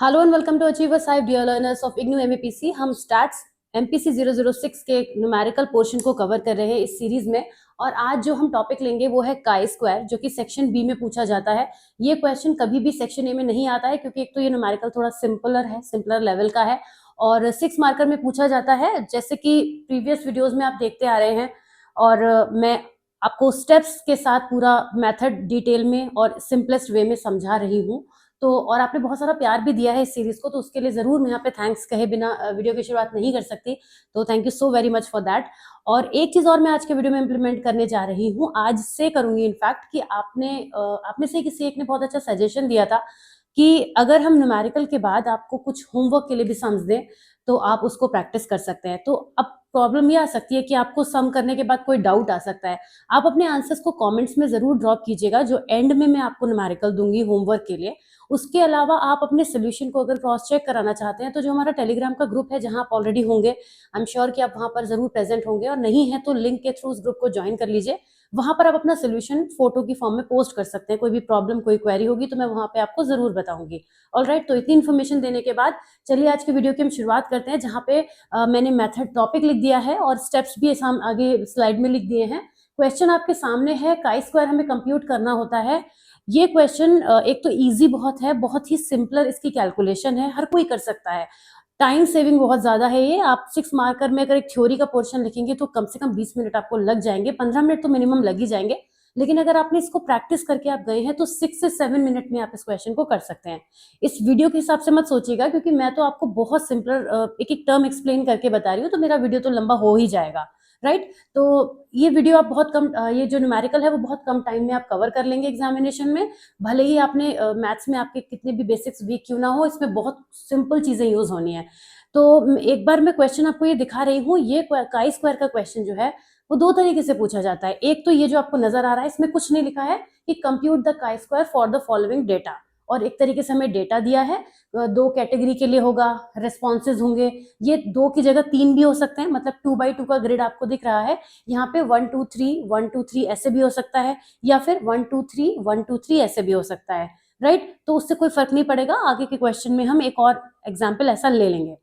Hello and welcome to Achievers Hive dear learners of IGNOU MAPC. हम stats MPC 006 के numerical portion को cover कर रहे हैं इस सीरीज में। और आज जो हम टॉपिक लेंगे वो है काई स्क्वायर, जो कि सेक्शन बी में पूछा जाता है। ये क्वेश्चन कभी भी सेक्शन ए में नहीं आता है, क्योंकि एक तो ये न्यूमेरिकल थोड़ा सिंपलर लेवल का है और 6 मार्कर में पूछा जाता है, जैसे कि प्रीवियस वीडियोज में आप देखते आ रहे हैं। और मैं आपको स्टेप्स के साथ पूरा मेथड डिटेल में और सिंपलेस्ट वे में समझा रही हूँ। तो और आपने बहुत सारा प्यार भी दिया है इस सीरीज को, तो उसके लिए जरूर मैं यहाँ पे थैंक्स कहे बिना वीडियो की शुरुआत नहीं कर सकती। तो thank you so very much for that. और एक चीज और मैं आज के वीडियो में इंप्लीमेंट करने जा रही हूँ, आज से करूंगी इनफैक्ट, कि आप में से किसी एक ने बहुत अच्छा सजेशन दिया था कि अगर हम न्यूमेरिकल के बाद आपको कुछ होमवर्क के लिए भी सम्स दें तो आप उसको प्रैक्टिस कर सकते हैं। तो अब प्रॉब्लम ये आ सकती है कि आपको सम करने के बाद कोई डाउट आ सकता है। आप अपने आंसर्स को कमेंट्स में जरूर ड्रॉप कीजिएगा, जो एंड में मैं आपको न्यूमेरिकल दूंगी होमवर्क के लिए। उसके अलावा आप अपने सोल्यूशन को अगर क्रॉस चेक कराना चाहते हैं तो जो हमारा टेलीग्राम का ग्रुप है, जहां आप ऑलरेडी होंगे, आई एम श्योर कि आप वहां पर जरूर प्रेजेंट होंगे, और नहीं है तो लिंक के थ्रू उस ग्रुप को ज्वाइन कर लीजिए। वहां पर आप अपना सोल्यूशन फोटो की फॉर्म में पोस्ट कर सकते हैं। कोई भी प्रॉब्लम, कोई क्वेरी होगी तो मैं वहां पे आपको जरूर बताऊंगी। ऑलराइट, तो इतनी इन्फॉर्मेशन देने के बाद चलिए आज के वीडियो की हम शुरुआत करते हैं, जहां पे मैंने मेथड टॉपिक लिख दिया है और स्टेप्स भी आगे स्लाइड में लिख दिए हैं। क्वेश्चन आपके सामने है, काई स्क्वायर हमें कंप्यूट करना होता है। ये क्वेश्चन एक तो इजी बहुत है, बहुत ही सिंपलर इसकी कैलकुलेशन है, हर कोई कर सकता है। टाइम सेविंग बहुत ज्यादा है ये। आप 6 मार्कर में अगर एक थ्योरी का पोर्शन लिखेंगे तो कम से कम 20 मिनट आपको लग जाएंगे, 15 मिनट तो मिनिमम लग ही जाएंगे। लेकिन अगर आपने इसको प्रैक्टिस करके आप गए हैं तो 6 से 7 मिनट में आप इस क्वेश्चन को कर सकते हैं। इस वीडियो के हिसाब से मत सोचिएगा, क्योंकि मैं तो आपको बहुत सिंपलर एक एक टर्म एक्सप्लेन करके बता रही हूँ, तो मेरा वीडियो तो लंबा हो ही जाएगा। राइट, तो ये वीडियो आप बहुत कम ये जो न्यूमेरिकल है वो बहुत कम टाइम में आप कवर कर लेंगे एग्जामिनेशन में। भले ही आपने मैथ्स में आपके कितने भी बेसिक्स वीक क्यों ना हो, इसमें बहुत सिंपल चीजें यूज होनी है। तो एक बार मैं क्वेश्चन आपको ये दिखा रही हूँ। ये काई स्क्वायर का क्वेश्चन जो है वो दो तरीके से पूछा जाता है। एक तो ये जो आपको नजर आ रहा है, इसमें कुछ नहीं लिखा है कि compute the chi square for the following data, और एक तरीके से हमें डेटा दिया है। दो कैटेगरी के लिए होगा, रेस्पॉन्सेज होंगे। ये दो की जगह तीन भी हो सकते हैं, मतलब 2x2 का ग्रिड आपको दिख रहा है। यहाँ पे 1 2 3 1 2 3 ऐसे भी हो सकता है, या फिर 1 2 3 1 2 3 ऐसे भी हो सकता है। राइट, तो उससे कोई फर्क नहीं पड़ेगा। आगे के क्वेश्चन में हम एक और एग्जाम्पल ऐसा ले लेंगे।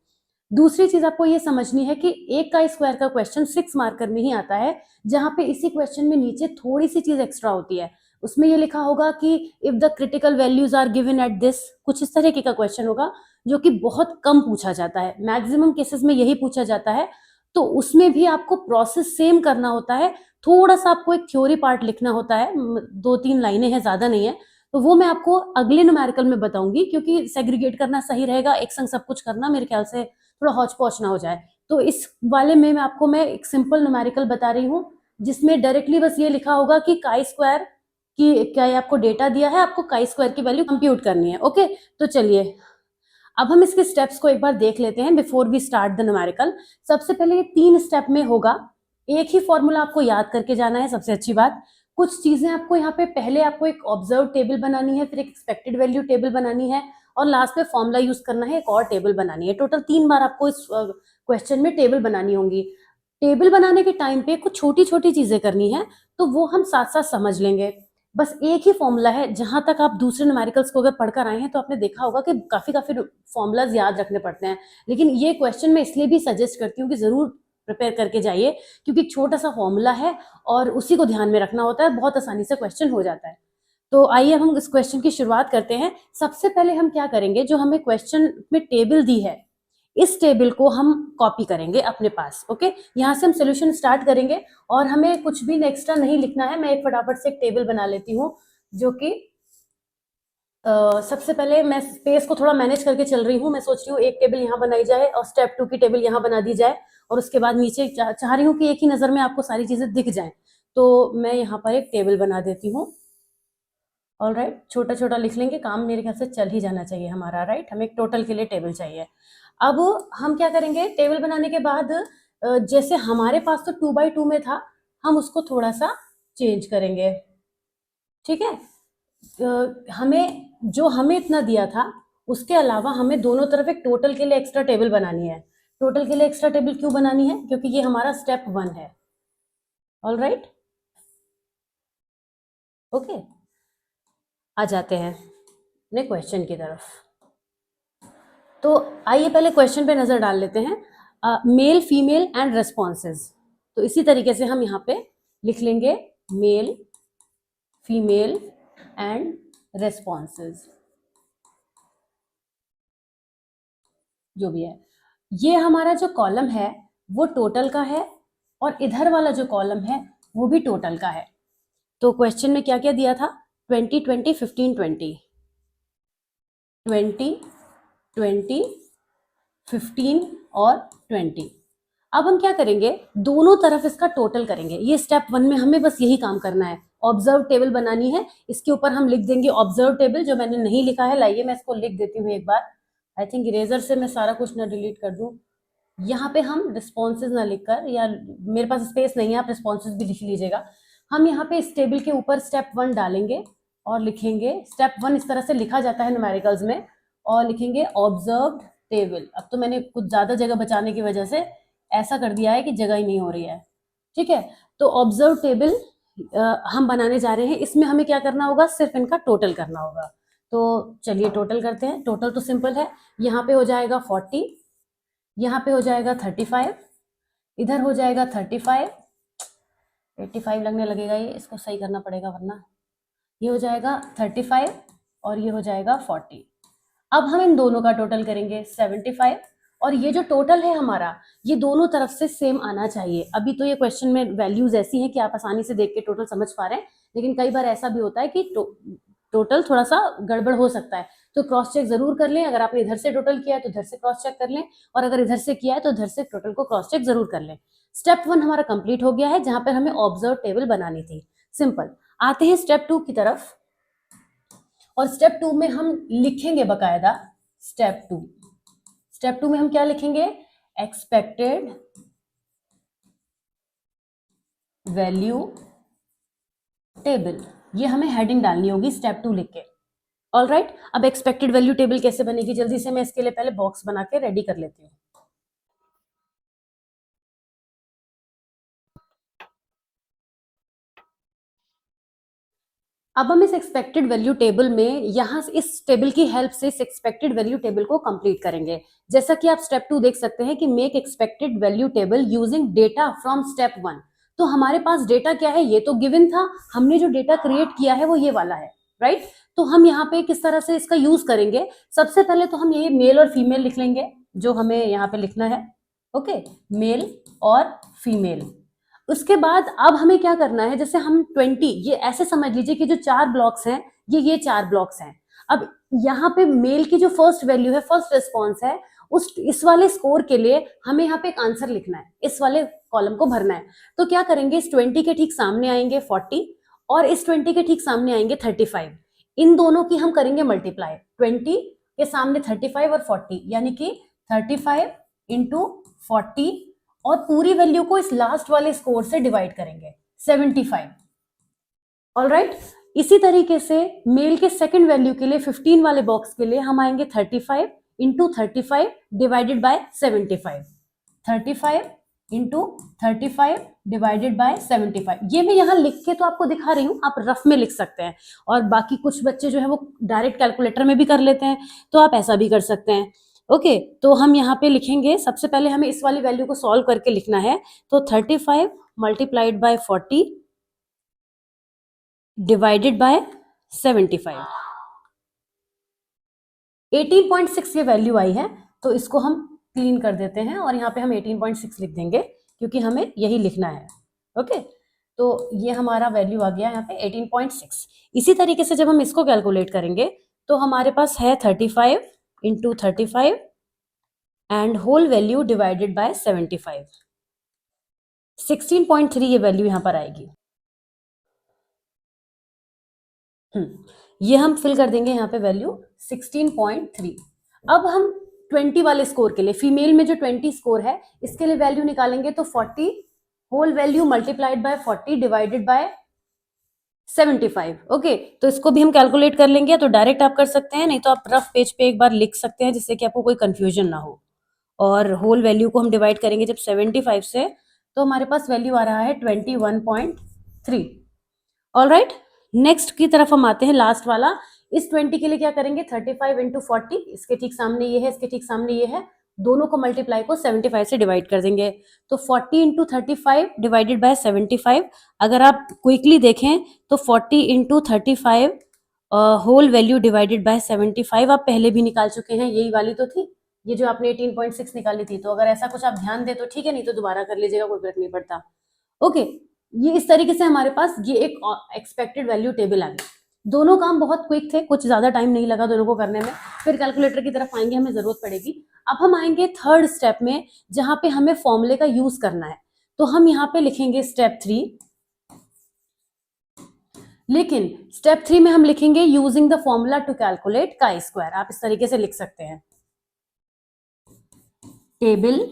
दूसरी चीज आपको ये समझनी है कि एक का स्क्वायर का क्वेश्चन 6 मार्कर में ही आता है, जहां पे इसी क्वेश्चन में नीचे थोड़ी सी चीज एक्स्ट्रा होती है। उसमें ये लिखा होगा कि if the critical values are given at this, कुछ इस तरीके का क्वेश्चन होगा, जो कि बहुत कम पूछा जाता है। मैक्सिमम केसेस में यही पूछा जाता है। तो उसमें भी आपको प्रोसेस सेम करना होता है। थोड़ा सा आपको एक थ्योरी पार्ट लिखना होता है, 2 3 लाइनें हैं, ज्यादा नहीं है। तो वो मैं आपको अगले न्यूमेरिकल में बताऊंगी, क्योंकि सेग्रीगेट करना सही रहेगा, एक संग सब कुछ करना मेरे ख्याल से थोड़ा हौच पौच ना हो जाए। तो इस वाले में मैं एक सिंपल न्यूमेरिकल बता रही हूँ, जिसमें डायरेक्टली बस ये लिखा होगा कि काई स्क्वायर की क्या आपको डेटा दिया है, आपको काई स्क्वायर की वैल्यू कंप्यूट करनी है। ओके, तो चलिए अब हम इसके स्टेप्स को एक बार देख लेते हैं before we start the numerical. सबसे पहले ये 3 स्टेप में होगा। एक ही फॉर्मूला आपको याद करके जाना है, सबसे अच्छी बात। कुछ चीजें आपको यहाँ पे पहले आपको एक ऑब्जर्व टेबल बनानी है, फिर एक एक्सपेक्टेड वैल्यू टेबल बनानी है, और लास्ट में फॉर्मूला यूज करना है, एक और टेबल बनानी है। टोटल 3 बार आपको इस क्वेश्चन में टेबल बनानी होंगी। टेबल बनाने के टाइम पे कुछ छोटी छोटी चीजें करनी है, तो वो हम साथ साथ समझ लेंगे। बस एक ही फॉर्मूला है। जहां तक आप दूसरे न्यूमेरिकल्स को अगर पढ़कर आए हैं तो आपने देखा होगा कि काफी काफी फॉर्मूलाज याद रखने पड़ते हैं, लेकिन ये क्वेश्चन मैं इसलिए भी सजेस्ट करती हूँ कि जरूर प्रिपेयर करके जाइए, क्योंकि छोटा सा फॉर्मूला है और उसी को ध्यान में रखना होता है, बहुत आसानी से क्वेश्चन हो जाता है। तो आइए हम इस क्वेश्चन की शुरुआत करते हैं। सबसे पहले हम क्या करेंगे, जो हमें क्वेश्चन में टेबल दी है, इस टेबल को हम कॉपी करेंगे अपने पास। ओके, यहाँ से हम सोल्यूशन स्टार्ट करेंगे, और हमें कुछ भी एक्स्ट्रा नहीं लिखना है। मैं एक फटाफट से एक टेबल बना लेती हूँ, जो कि सबसे पहले मैं स्पेस को थोड़ा मैनेज करके चल रही हूँ। मैं सोच रही हूँ एक टेबल यहाँ बनाई जाए और स्टेप 2 की टेबल यहाँ बना दी जाए, और उसके बाद नीचे चाह रही हूँ कि एक ही नजर में आपको सारी चीजें दिख जाएं। तो मैं यहाँ पर एक टेबल बना देती हूँ। ऑल राइट, छोटा छोटा लिख लेंगे, काम मेरे ख्याल से चल ही जाना चाहिए हमारा। राइट, हमें एक टोटल के लिए टेबल चाहिए। अब हम क्या करेंगे, टेबल बनाने के बाद जैसे हमारे पास तो 2x2 में था, हम उसको थोड़ा सा चेंज करेंगे। ठीक है, हमें इतना दिया था, उसके अलावा हमें दोनों तरफ एक टोटल के लिए एक्स्ट्रा टेबल बनानी है। टोटल के लिए एक्स्ट्रा टेबल क्यों बनानी है, क्योंकि ये हमारा स्टेप 1 है। ऑल राइट, ओके, आ जाते हैं अपने क्वेश्चन की तरफ। तो आइए पहले क्वेश्चन पे नजर डाल लेते हैं, मेल फीमेल एंड रेस्पॉन्सेज। तो इसी तरीके से हम यहाँ पे लिख लेंगे मेल फीमेल एंड रेस्पॉन्सेज, जो भी है। ये हमारा जो कॉलम है वो टोटल का है और इधर वाला जो कॉलम है वो भी टोटल का है। तो क्वेश्चन में क्या क्या दिया था, 20 20 15 20 20 20 15 और 20। अब हम क्या करेंगे, दोनों तरफ इसका टोटल करेंगे। ये स्टेप 1 में हमें बस यही काम करना है, ऑब्जर्व टेबल बनानी है। इसके ऊपर हम लिख देंगे ऑब्जर्व टेबल, जो मैंने नहीं लिखा है। लाइए मैं इसको लिख देती हूँ एक बार। आई थिंक इरेजर से मैं सारा कुछ ना डिलीट कर दूं। यहाँ पे हम रिस्पॉन्सेज ना लिखकर, या मेरे पास स्पेस नहीं है, आप रिस्पॉन्सेज भी लिख लीजिएगा। हम यहाँ पे इस टेबल के ऊपर स्टेप 1 डालेंगे और लिखेंगे, स्टेप 1 इस तरह से लिखा जाता है न्यूमेरिकल्स में, और लिखेंगे ऑब्जर्व्ड टेबल। अब तो मैंने कुछ ज्यादा जगह बचाने की वजह से ऐसा कर दिया है कि जगह ही नहीं हो रही है, ठीक है। तो ऑब्जर्व टेबल हम बनाने जा रहे हैं। इसमें हमें क्या करना होगा, सिर्फ इनका टोटल करना होगा। तो चलिए टोटल करते हैं। टोटल तो सिंपल है, यहाँ पे हो जाएगा 40, यहाँ पे हो जाएगा 35, इधर हो जाएगा 35, 85 लगने लगेगा, ये इसको सही करना पड़ेगा वरना। ये हो जाएगा 35 और ये हो जाएगा 40। अब हम इन दोनों का टोटल करेंगे 75, और ये जो टोटल है हमारा, ये दोनों तरफ से सेम आना चाहिए। अभी तो ये क्वेश्चन में वैल्यूज ऐसी हैं कि आप आसानी से देख के टोटल समझ पा रहे हैं, लेकिन कई बार ऐसा भी होता है कि टोटल थोड़ा सा गड़बड़ हो सकता है। तो क्रॉस चेक जरूर कर लें। अगर आपने इधर से टोटल किया है तो इधर से क्रॉस चेक कर लें, और अगर इधर से किया है तो इधर से टोटल को क्रॉस चेक जरूर कर लें। स्टेप 1 हमारा कंप्लीट हो गया है, जहां पर हमें ऑब्जर्व टेबल बनानी थी। सिंपल। आते हैं स्टेप 2 की तरफ, और स्टेप 2 में हम लिखेंगे बकायदा स्टेप 2। स्टेप 2 में हम क्या लिखेंगे, एक्सपेक्टेड वैल्यू टेबल। ये हमें हेडिंग डालनी होगी स्टेप 2 लिख के। ऑल राइट, अब एक्सपेक्टेड वैल्यू टेबल कैसे बनेगी, जल्दी से मैं इसके लिए पहले बॉक्स बना के रेडी कर लेती हूँ। अब हम इस एक्सपेक्टेड वैल्यू टेबल में यहाँ से इस टेबल की हेल्प से इस एक्सपेक्टेड वैल्यू टेबल को कंप्लीट करेंगे। जैसा कि आप स्टेप 2 देख सकते हैं कि make expected value table using data from step 1। तो हमारे पास डेटा क्या है, ये तो गिवन था। हमने जो डेटा क्रिएट किया है वो ये वाला है, राइट। तो हम यहाँ पे किस तरह से इसका यूज करेंगे, सबसे पहले तो हम ये मेल और फीमेल लिख लेंगे, जो हमें यहाँ पे लिखना है। ओके, मेल और फीमेल। उसके बाद अब हमें क्या करना है, जैसे हम 20, ये ऐसे समझ लीजिए कि जो 4 ब्लॉक्स हैं, ये 4 ब्लॉक्स हैं। अब यहाँ पे मेल की जो फर्स्ट वैल्यू है, फर्स्ट रिस्पॉन्स है, उस इस वाले स्कोर के लिए हमें यहाँ पे एक आंसर लिखना है, इस वाले कॉलम को भरना है। तो क्या करेंगे, इस 20 के ठीक सामने आएंगे 40, और इस 20 के ठीक सामने आएंगे 35। इन दोनों की हम करेंगे मल्टीप्लाई, 20 के सामने 35 और 40, यानी कि 35 इंटू 40, और पूरी वैल्यू को इस लास्ट वाले स्कोर से डिवाइड करेंगे 75। ऑलराइट, इसी तरीके से मेल के सेकंड वैल्यू के लिए 15 वाले बॉक्स के लिए हम आएंगे 35 into 35 divided by 75, 35 into 35 divided by 75। ये मैं यहाँ लिख के तो आपको दिखा रही हूँ, आप रफ में लिख सकते हैं, और बाकी कुछ बच्चे जो है वो डायरेक्ट कैलकुलेटर में भी कर लेते हैं, तो आप ऐसा भी कर सकते हैं। ओके, तो हम यहाँ पे लिखेंगे, सबसे पहले हमें इस वाली वैल्यू को सॉल्व करके लिखना है। तो 35 मल्टीप्लाइड बाय 40 डिवाइडेड बाय 75, 18.6 ये वैल्यू आई है। तो इसको हम क्लीन कर देते हैं, और यहाँ पे हम 18.6 लिख देंगे, क्योंकि हमें यही लिखना है। ओके, तो ये हमारा वैल्यू आ गया यहाँ पे 18.6। इसी तरीके से जब हम इसको कैलकुलेट करेंगे तो हमारे पास है 35 into 35 and whole value divided by 75, 16.3 ये वैल्यू यहाँ पर आएगी। ये हम फिल कर देंगे यहाँ पे वैल्यू 16.3। अब हम 20 वाले स्कोर के लिए, फीमेल में जो 20 स्कोर है, इसके लिए वैल्यू निकालेंगे। तो 40 whole value multiplied by 40 divided by 75। Okay, तो इसको भी हम कैलकुलेट कर लेंगे, तो डायरेक्ट आप कर सकते हैं, नहीं तो आप रफ पेज पे एक बार लिख सकते हैं, जिससे कि आपको कोई कंफ्यूजन ना हो। और होल वैल्यू को हम डिवाइड करेंगे जब 75 से, तो हमारे पास वैल्यू आ रहा है 21.3। ऑलराइट, नेक्स्ट की तरफ हम आते हैं, लास्ट वाला। इस 20 के लिए क्या करेंगे, 35 इंटू 40, इसके ठीक सामने ये है, इसके ठीक सामने ये है, दोनों को मल्टीप्लाई को 75 से डिवाइड कर देंगे। तो 40 इंटू 35 डिवाइडेड बाय 75, अगर आप क्विकली देखें तो 40 into 35 whole value divided by 75 आप पहले भी निकाल चुके हैं, यही वाली तो थी, ये जो आपने 18.6 निकाली थी। तो अगर ऐसा कुछ आप ध्यान दे तो ठीक है, नहीं तो दोबारा कर लीजिएगा, कोई फर्क नहीं पड़ता। ओके, ये इस तरीके से हमारे पास ये एक एक्सपेक्टेड वैल्यू टेबल आ गई। दोनों काम बहुत क्विक थे, कुछ ज्यादा टाइम नहीं लगा दोनों को करने में। फिर कैलकुलेटर की तरफ आएंगे, हमें जरूरत पड़ेगी। अब हम आएंगे थर्ड स्टेप में, जहां पे हमें फॉर्मूले का यूज करना है। तो हम यहाँ पे लिखेंगे स्टेप 3, लेकिन स्टेप 3 में हम लिखेंगे using the formula to calculate chi square. आप इस तरीके से लिख सकते हैं, table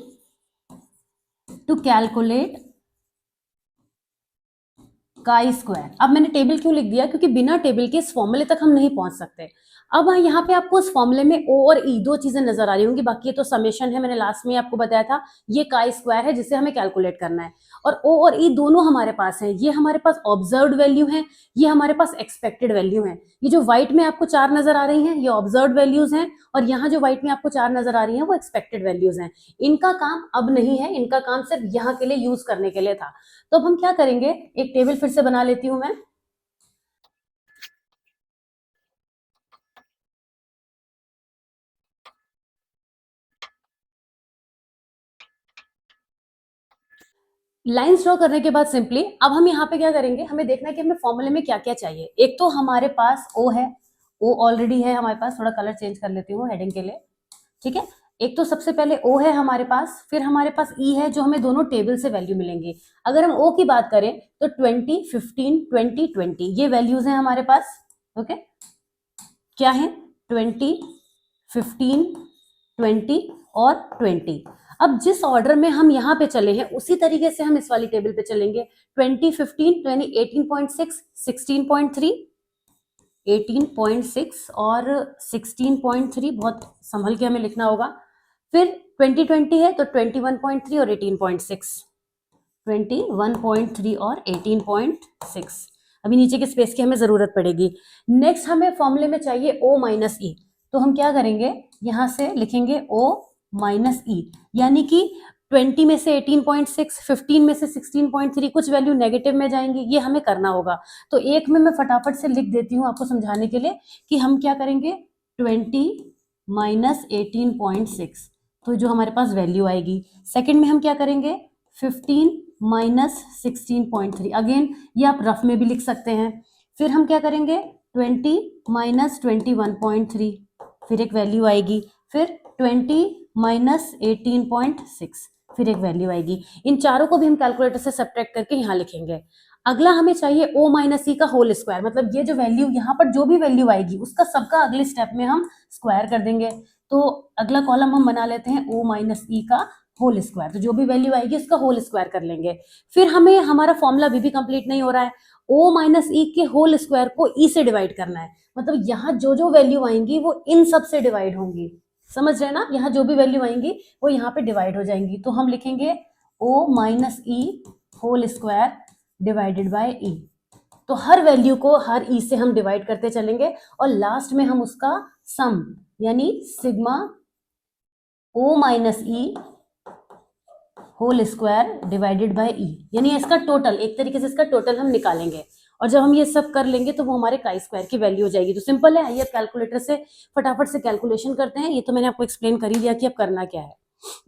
to calculate chi square. अब मैंने टेबल क्यों लिख दिया, क्योंकि बिना टेबल के इस फॉर्मूले तक हम नहीं पहुंच सकते। अब यहाँ पे आपको उस फॉर्मूले में ओ और ई दो चीजें नजर आ रही होंगी, बाकी ये तो समेशन है, मैंने लास्ट में आपको बताया था। ये काई स्क्वायर है जिसे हमें कैलकुलेट करना है, और ओ और ई दोनों हमारे पास है। ये हमारे पास ऑब्जर्व्ड वैल्यू है, ये हमारे पास एक्सपेक्टेड वैल्यू है। ये जो व्हाइट में आपको 4 नजर आ रही हैं, ये ऑब्जर्व्ड वैल्यूज हैं, और यहाँ जो व्हाइट में आपको 4 नजर आ रही हैं वो एक्सपेक्टेड वैल्यूज हैं। इनका काम अब नहीं है, इनका काम सिर्फ यहाँ के लिए यूज करने के लिए था। तो अब हम क्या करेंगे, एक टेबल फिर से बना लेती हूं मैं। लाइंस ड्रॉ करने के बाद सिंपली अब हम यहाँ पे क्या करेंगे, हमें देखना है कि हमें फॉर्मूले में क्या क्या चाहिए। एक तो हमारे पास ओ है, ओ ऑलरेडी है हमारे पास, थोड़ा कलर चेंज कर लेती हूँ हेडिंग के लिए, ठीक है। एक तो सबसे पहले ओ है हमारे पास, फिर हमारे पास ई है, जो हमें दोनों टेबल से वैल्यू मिलेंगी। अगर हम ओ की बात करें तो 20, 15, 20, 20 ये वैल्यूज हैं हमारे पास। ओके, क्या है, 20, 15, 20 और 20। अब जिस ऑर्डर में हम यहाँ पे चले हैं उसी तरीके से हम इस वाली टेबल पे चलेंगे। 20, 15, 20, 18.6, 16.3, 18.6 और 16.3, बहुत संभल के हमें लिखना होगा। फिर 2020 है तो 21.3 और 18.6, 21.3 और 18.6। अभी नीचे के स्पेस की हमें जरूरत पड़ेगी। नेक्स्ट हमें फॉर्मूले में चाहिए ओ माइनस ई, तो हम क्या करेंगे, यहां से लिखेंगे ओ माइनस ई, यानी कि 20 में से 18.6, 15 में से 16.3, कुछ वैल्यू नेगेटिव में जाएंगी, ये हमें करना होगा। तो एक में मैं फटाफट से लिख देती हूँ आपको समझाने के लिए कि हम क्या करेंगे, 20 माइनस 18.6, तो जो हमारे पास वैल्यू आएगी। सेकेंड में हम क्या करेंगे, 15 माइनस 16.3, अगेन ये आप रफ में भी लिख सकते हैं। फिर हम क्या करेंगे, 20 माइनस 21.3, फिर एक वैल्यू आएगी। फिर 20 माइनस 18.6, फिर एक वैल्यू आएगी। इन चारों को भी हम कैलकुलेटर से सब्ट्रैक्ट करके यहाँ लिखेंगे। अगला हमें चाहिए ओ माइनस ई का होल स्क्वायर, मतलब ये जो वैल्यू यहाँ पर जो भी वैल्यू आएगी उसका सबका अगले स्टेप में हम स्क्वायर कर देंगे। तो अगला कॉलम हम बना लेते हैं ओ माइनस ई का होल स्क्वायर, तो जो भी वैल्यू आएगी उसका होल स्क्वायर कर लेंगे। फिर हमें हमारा फॉर्मूला अभी भी कंप्लीट नहीं हो रहा है, ओ माइनस ई के होल स्क्वायर को ई से डिवाइड करना है, मतलब यहाँ जो जो वैल्यू आएंगी वो इन सब से डिवाइड होंगी। समझ रहे ना, यहाँ जो भी वैल्यू आएंगी वो यहाँ पे डिवाइड हो जाएंगी। तो हम लिखेंगे O minus E whole square divided by E. तो हर वैल्यू को हर ई से हम डिवाइड करते चलेंगे, और लास्ट में हम उसका सम यानी sigma O minus E whole square divided by E, यानी इसका टोटल, एक तरीके से इसका टोटल हम निकालेंगे। और जब हम ये सब कर लेंगे तो वो हमारे काई स्क्वायर की वैल्यू हो जाएगी। तो सिंपल है, आइए कैलकुलेटर से फटाफट से कैलकुलेशन करते हैं। ये तो मैंने आपको एक्सप्लेन कर ही दिया कि अब करना क्या है।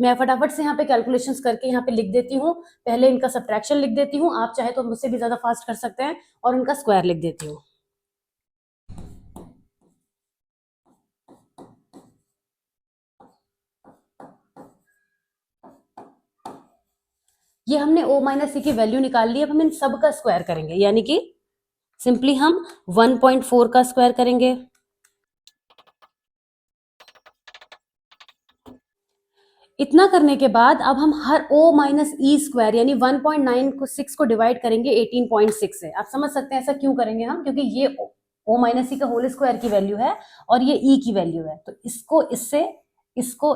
मैं फटाफट से यहाँ पे कैलकुलेशंस करके यहाँ पे लिख देती हूँ। पहले इनका सब्ट्रैक्शन लिख देती हूँ, आप चाहे तो मुझसे भी ज्यादा फास्ट कर सकते हैं, और उनका स्क्वायर लिख देती हूँ। ये हमने ओ माइनस सी की वैल्यू निकाल ली। अब हम इन सब का स्क्वायर करेंगे, यानी कि सिंपली हम 1.4 का स्क्वायर करेंगे। इतना करने के बाद अब हम हर ओ माइनस ई स्क्वायर यानी 1.96 को डिवाइड करेंगे 18.6 से। आप समझ सकते हैं ऐसा क्यों करेंगे हम, क्योंकि ये ओ माइनस ई का होल स्क्वायर की वैल्यू है और ये ई की वैल्यू है। तो इसको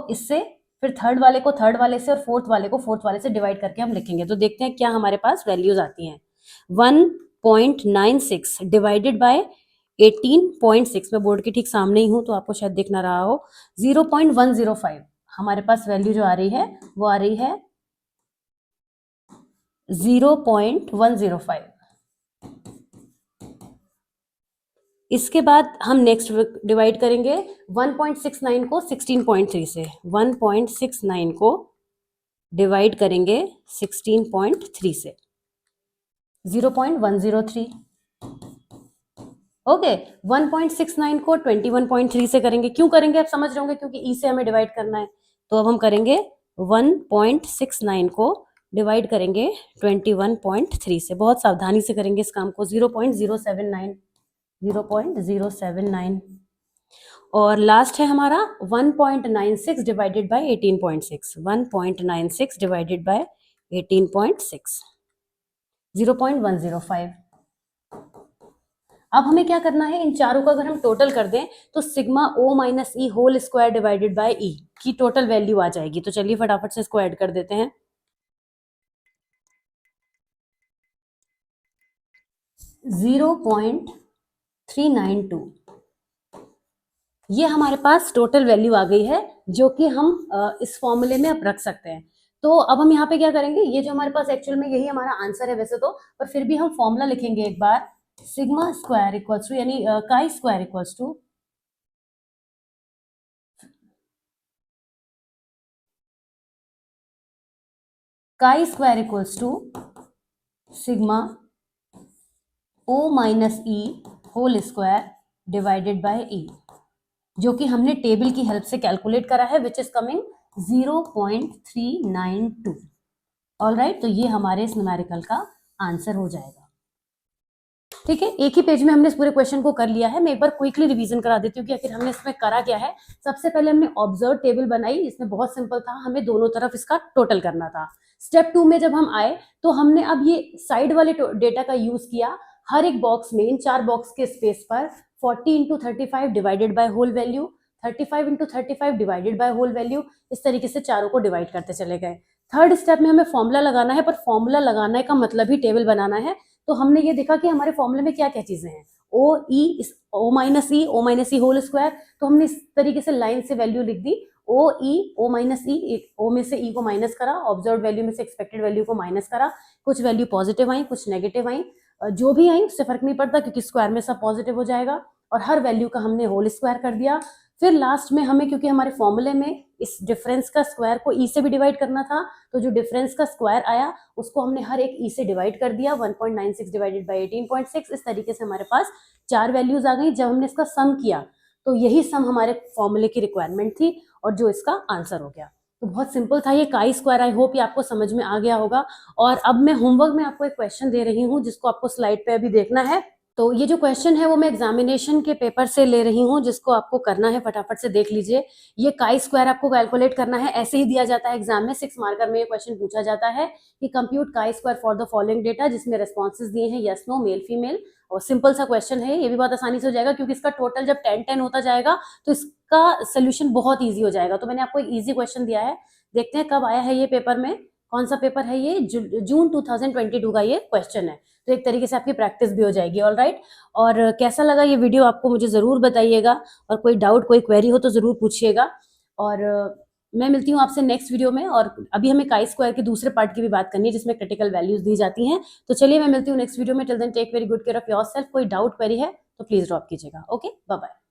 इससे फिर थर्ड वाले को थर्ड वाले से और फोर्थ वाले को फोर्थ वाले से डिवाइड करके हम लिखेंगे। तो देखते हैं क्या हमारे पास वैल्यूज आती हैं। 1.96 डिवाइडेड बाय 18.6, मैं बोर्ड के ठीक सामने ही हूँ तो आपको शायद दिख ना रहा हो, 0.105 हमारे पास वैल्यू जो आ रही है वो आ रही है 0.105। इसके बाद हम नेक्स्ट डिवाइड करेंगे 1.69 को 16.3 से, 1.69 को डिवाइड करेंगे 16.3 से, 0.103। ओके, 1.69 को 21.3 से करेंगे, क्यों करेंगे आप समझ रहे होंगे, क्योंकि ई से हमें डिवाइड करना है। तो अब हम करेंगे 1.69 को डिवाइड करेंगे 21.3 से, बहुत सावधानी से करेंगे इस काम को, 0.079, 0.079। और लास्ट है हमारा 1.96 डिवाइडेड बाय 18.6, 1.96 डिवाइडेड बाय 18.6, 0.105। अब हमें क्या करना है, इन चारों का अगर हम टोटल कर दें तो sigma O minus E whole square divided by E की टोटल वैल्यू आ जाएगी। तो चलिए फटाफट से इसको ऐड कर देते हैं। 0.392 ये हमारे पास टोटल वैल्यू आ गई है, जो कि हम इस फॉर्मूले में अब रख सकते हैं। तो अब हम यहाँ पे क्या करेंगे, ये जो हमारे पास एक्चुअल में यही हमारा आंसर है वैसे तो, पर फिर भी हम फॉर्मूला लिखेंगे एक बार, सिग्मा स्क्वायर इक्वल्स टू, यानी chi square equals to sigma O minus E whole square divided by E, जो कि हमने टेबल की हेल्प से कैलकुलेट करा है, विच इज कमिंग 0.392। ऑलराइट, तो ये हमारे इस न्यूमेरिकल का आंसर हो जाएगा। ठीक है, एक ही पेज में हमने इस पूरे क्वेश्चन को कर लिया है। मैं एक बार क्विकली रिवीजन करा देती हूँ कि आखिर हमने इसमें करा क्या है। सबसे पहले हमने ऑब्जर्व टेबल बनाई, इसमें बहुत सिंपल था, हमें दोनों तरफ इसका टोटल करना था। स्टेप 2 में जब हम आए तो हमने अब ये साइड वाले डेटा का यूज किया, हर एक बॉक्स में, इन 4 बॉक्स के स्पेस पर 40 into 35 divided by whole value, 35 into 35 divided by whole value, इस तरीके से चारों को डिवाइड करते चले गए। थर्ड स्टेप में हमें फॉर्मूला लगाना है, पर फॉर्मूला लगाने का मतलब ही टेबल बनाना है। तो हमने ये देखा कि हमारे फॉर्मूले में क्या क्या चीजें हैं, ओ माइनस ई होल स्क्वायर, तो हमने इस तरीके से लाइन से वैल्यू लिख दी, ओ माइनस ई, ओ में से ई को माइनस करा, ऑब्जर्व वैल्यू में से एक्सपेक्टेड वैल्यू को माइनस करा, कुछ वैल्यू पॉजिटिव आई, कुछ नेगेटिव आई, जो भी आई उससे फर्क नहीं पड़ता क्योंकि स्क्वायर में सब पॉजिटिव हो जाएगा, और हर वैल्यू का हमने होल स्क्वायर कर दिया। फिर लास्ट में हमें, क्योंकि हमारे फॉर्मूले में इस डिफरेंस का स्क्वायर को ई से भी डिवाइड करना था, तो जो डिफरेंस का स्क्वायर आया उसको हमने हर एक ई से डिवाइड कर दिया, 1.96 डिवाइडेड बाय 18.6। इस तरीके से हमारे पास 4 वैल्यूज आ गई। जब हमने इसका सम किया तो यही सम हमारे फॉर्मूले की रिक्वायरमेंट थी और जो इसका आंसर हो गया। तो बहुत सिंपल था ये काई स्क्वायर। आई होप ये आपको समझ में आ गया होगा। और अब मैं होमवर्क में आपको एक क्वेश्चन दे रही हूँ जिसको आपको स्लाइड पे अभी देखना है। तो ये जो क्वेश्चन है वो मैं एग्जामिनेशन के पेपर से ले रही हूँ, जिसको आपको करना है, फटाफट से देख लीजिए। ये काई स्क्वायर आपको कैलकुलेट करना है, ऐसे ही दिया जाता है एग्जाम में, 6 मार्कर में ये क्वेश्चन पूछा जाता है कि compute chi square for the following data, जिसमें रेस्पॉन्सेज दिए हैं यस नो मेल फीमेल। और सिंपल सा क्वेश्चन है, ये भी बहुत आसानी से हो जाएगा क्योंकि इसका टोटल जब 10-10 होता जाएगा तो इसका सोल्यूशन बहुत ईजी हो जाएगा। तो मैंने आपको एक ईजी क्वेश्चन दिया है, देखते हैं कब आया है ये पेपर में, कौन सा पेपर है ये, जून 2022 का ये क्वेश्चन है। तो एक तरीके से आपकी प्रैक्टिस भी हो जाएगी। ऑल राइट, और कैसा लगा ये वीडियो आपको मुझे ज़रूर बताइएगा, और कोई डाउट कोई क्वेरी हो तो ज़रूर पूछिएगा। और मैं मिलती हूँ आपसे नेक्स्ट वीडियो में। और अभी हमें काई स्क्वायर के दूसरे पार्ट की भी बात करनी है जिसमें क्रिटिकल वैल्यूज दी जाती हैं। तो चलिए मैं मिलती हूँ नेक्स्ट वीडियो में। Till then take very good care of yourself. कोई डाउट क्वेरी है तो प्लीज ड्रॉप कीजिएगा। Okay, bye bye.